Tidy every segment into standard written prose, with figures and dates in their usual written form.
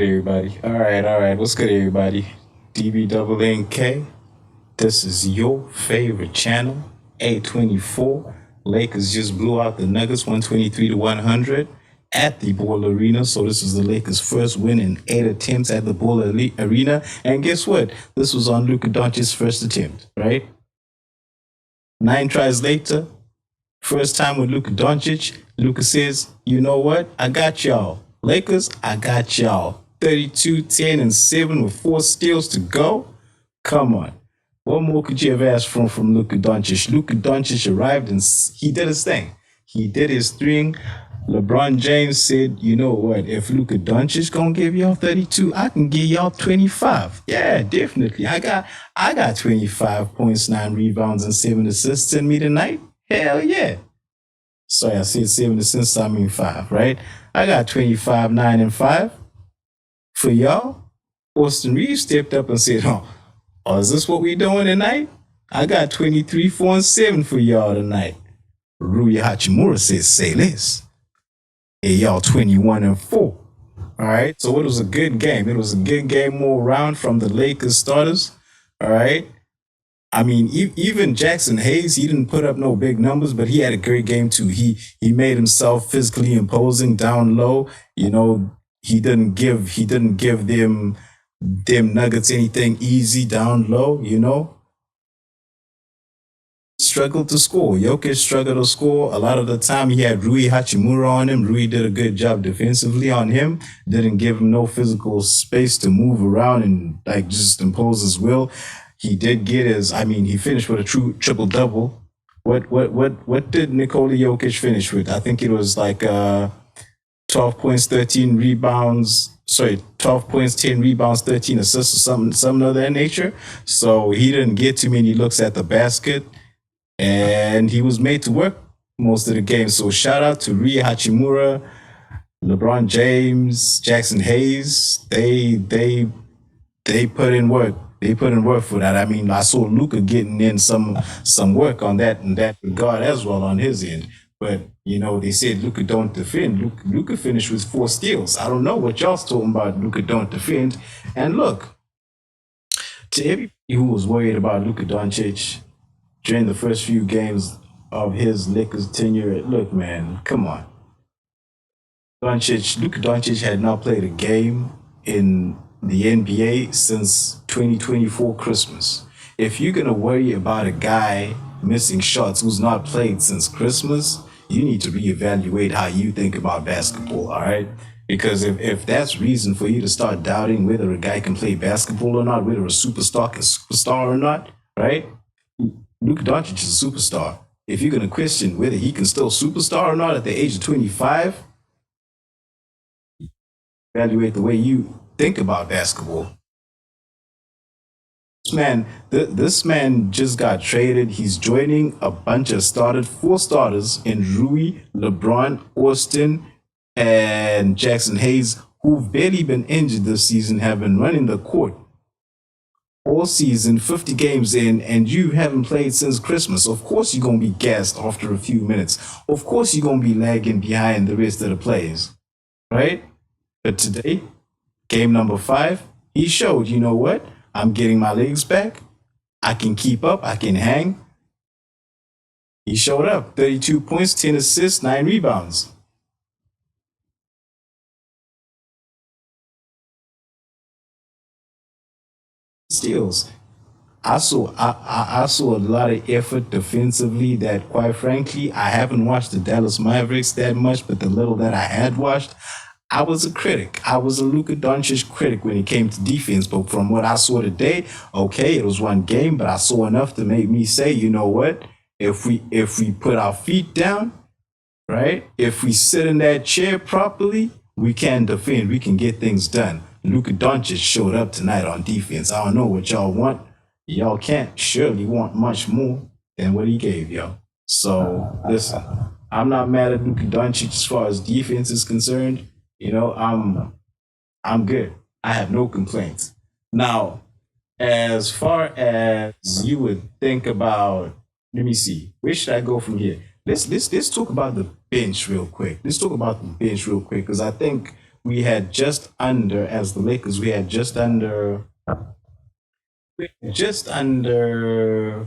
Everybody. All right. What's good, everybody? DB double NK. This is your favorite channel, A24. Lakers just blew out the Nuggets 123 to 100 at the Ball Arena. So this is the Lakers' first win in 8 attempts at the Ball Arena. And guess what? This was on Luka Doncic's first attempt, right? 9 tries later, first time with Luka Doncic. Luka says, you know what? I got y'all. Lakers, I got y'all. 32, 10, and 7 with 4 steals to go. Come on. What more could you have asked from Luka Doncic? Luka Doncic arrived and he did his thing. He did his thing. LeBron James said, you know what? If Luka Doncic gonna give y'all 32, I can give y'all 25. Yeah, definitely. I got 25 points, 9 rebounds, and 7 assists in me tonight. Hell yeah. Sorry, I said 7 assists, I mean 5, right? I got 25, 9, and 5 for y'all. Austin Reeves stepped up and said, oh, is this what we doing tonight? I got 23, 4, and 7 for y'all tonight. Rui Hachimura says, say less. Hey, y'all 21 and 4. All right. So it was a good game. It was a good game all around from the Lakers starters. All right. I mean, even Jackson Hayes, he didn't put up no big numbers, but he had a great game too. He made himself physically imposing down low. You know, he didn't give them Nuggets anything easy down low. You know, struggled to score. Jokic struggled to score. A lot of the time he had Rui Hachimura on him. Rui did a good job defensively on him. Didn't give him no physical space to move around and like just impose his will. He did get he finished with a true triple double. What did Nikola Jokic finish with? I think it was like 12 points, 13 rebounds. Sorry, 12 points, 10 rebounds, 13 assists, or something of that nature. So he didn't get too many looks at the basket, and he was made to work most of the game. So shout out to Rui Hachimura, LeBron James, Jackson Hayes. They put in work. They put in work for that. I mean, I saw Luka getting in some work on that in that regard as well on his end. But you know, they said Luka don't defend. Luka finished with 4 steals. I don't know what y'all's talking about. Luka don't defend. And look, to everybody who was worried about Luka Doncic during the first few games of his Lakers tenure, look, man, come on. Luka Doncic had not played a game in the NBA since 2024 Christmas. If you're gonna worry about a guy missing shots who's not played since Christmas, you need to reevaluate how you think about basketball, all right? Because if that's reason for you to start doubting whether a guy can play basketball or not, whether a superstar can superstar or not, right? Luka Doncic is a superstar. If you're gonna question whether he can still superstar or not at the age of 25, evaluate the way you think about basketball. This man just got traded. He's joining a bunch of 4 starters in Rui, LeBron, Austin, and Jackson Hayes, who've barely been injured this season, have been running the court all season, 50 games in, and you haven't played since Christmas. Of course you're gonna be gassed after a few minutes. Of course you're gonna be lagging behind the rest of the players, right? But today, game number 5, he showed, you know what? I'm getting my legs back. I can keep up. I can hang. He showed up. 32 points, 10 assists, 9 rebounds. Steals. I saw a lot of effort defensively that quite frankly I haven't watched the Dallas Mavericks that much, but the little that I had watched, I was a critic. I was a Luka Doncic critic when it came to defense. But from what I saw today, okay, it was one game, but I saw enough to make me say, you know what? If we put our feet down, right? If we sit in that chair properly, we can defend. We can get things done. Luka Doncic showed up tonight on defense. I don't know what y'all want. Y'all can't surely want much more than what he gave y'all. So listen, I'm not mad at Luka Doncic as far as defense is concerned. You know, I'm good. I have no complaints. Now, as far as you would think about, let me see, where should I go from here? Let's talk about the bench real quick. Let's talk about the bench real quick because I think we had just under, as the Lakers, we had just under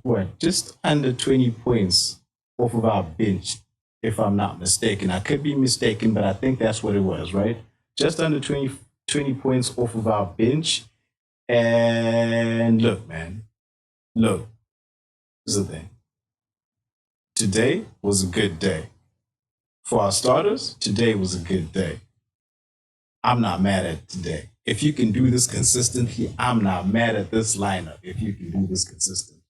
what? Just under 20 points off of our bench, if I'm not mistaken. I could be mistaken, but I think that's what it was, right? Just under 20 points off of our bench. And look, man, look, here's the thing. Today was a good day. For our starters, today was a good day. I'm not mad at today. If you can do this consistently, I'm not mad at this lineup if you can do this consistently.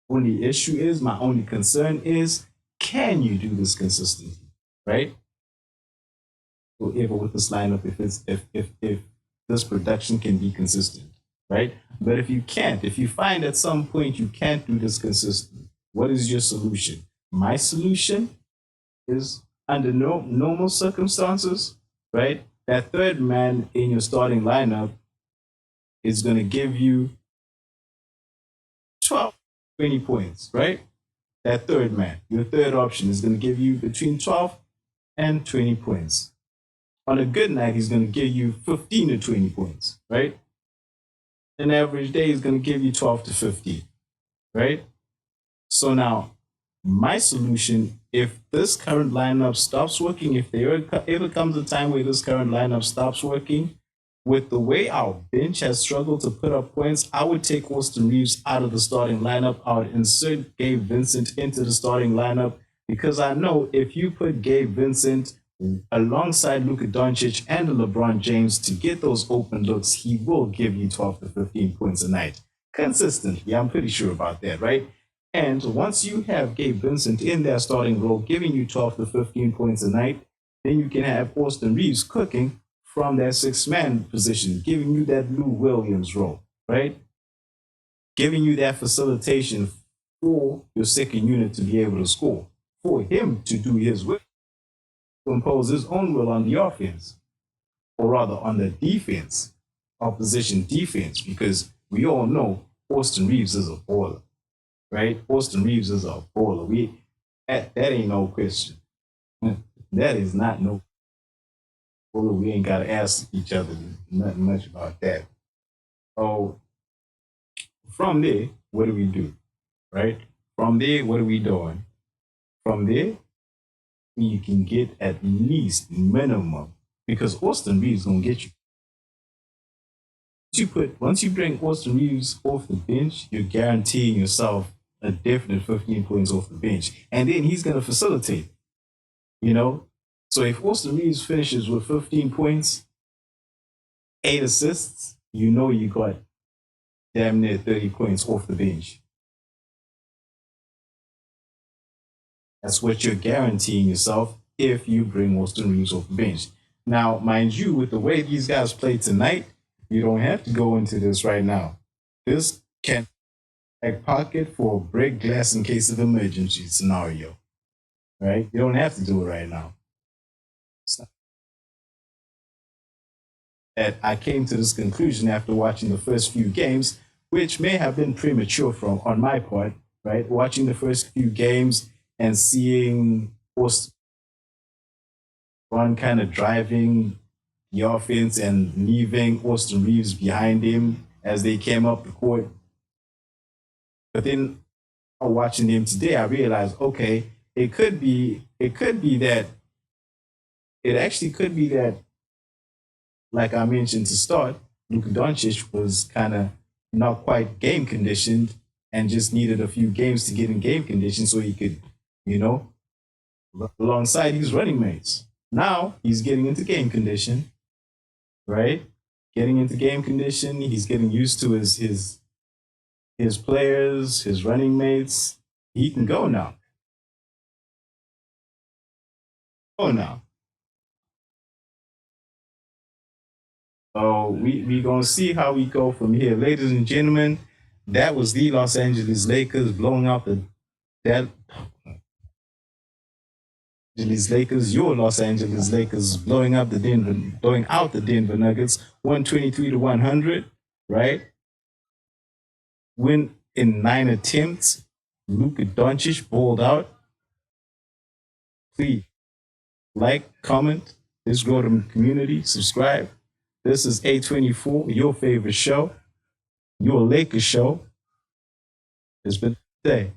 Only issue is, my only concern is, can you do this consistently? Right? Whoever with this lineup, if this production can be consistent, right? But if you can't, if you find at some point you can't do this consistently, what is your solution? My solution is, under normal circumstances, right? That third man in your starting lineup is going to give you 12, 20 points, right? That third man, your third option, is going to give you between 12 and 20 points. On a good night, he's going to give you 15 to 20 points, right? An average day is going to give you 12 to 15, right? So now, my solution, if this current lineup stops working, if there ever comes a time where this current lineup stops working, with the way our bench has struggled to put up points, I would take Austin Reeves out of the starting lineup. I would insert Gabe Vincent into the starting lineup, because I know if you put Gabe Vincent alongside Luka Doncic and LeBron James to get those open looks, he will give you 12 to 15 points a night consistently. I'm pretty sure about that, right? And once you have Gabe Vincent in their starting role, giving you 12 to 15 points a night, then you can have Austin Reeves cooking from that six-man position, giving you that Lou Williams role, right? Giving you that facilitation for your second unit to be able to score, for him to do his work, to impose his own will on the offense, or rather on the defense, opposition defense, because we all know Austin Reeves is a baller, right? Austin Reeves is a baller. That ain't no question. That is not no baller. We ain't got to ask each other nothing much about that. So from there, what do we do, right? From there, what are we doing? From there, you can get at least minimum, because Austin Reeves gonna get you. Once you bring Austin Reeves off the bench, you're guaranteeing yourself a definite 15 points off the bench, and then he's gonna facilitate. You know, so if Austin Reeves finishes with 15 points, 8 assists, you know you got damn near 30 points off the bench. That's what you're guaranteeing yourself if you bring Austin Reeves off the bench. Now, mind you, with the way these guys play tonight, you don't have to go into this right now. This can like pocket for a break glass in case of emergency scenario, right? You don't have to do it right now. That I came to this conclusion after watching the first few games, which may have been premature from on my part, right? Watching the first few games and seeing Ron kind of driving the offense and leaving Austin Reeves behind him as they came up the court. But then watching them today, I realized, okay, it actually could be that, like I mentioned to start, Luka Doncic was kind of not quite game conditioned and just needed a few games to get in game condition so he could, you know, alongside his running mates. Now he's getting into game condition, right? Getting into game condition, he's getting used to his players, his running mates. He can go now. Go now. So we gonna see how we go from here, ladies and gentlemen. That was the Los Angeles Lakers blowing out the that Angeles Lakers, your Los Angeles Lakers blowing out the Denver Nuggets, 123 to 100, right? Win in 9 attempts. Luka Doncic balled out. Please like, comment, Let's grow the community. Subscribe. This is A24, your favorite show, your Lakers show. It's been a day.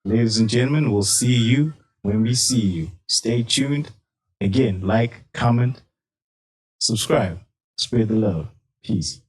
Ladies and gentlemen, we'll see you when we see you. Stay tuned. Again, like, comment, subscribe, spread the love. Peace.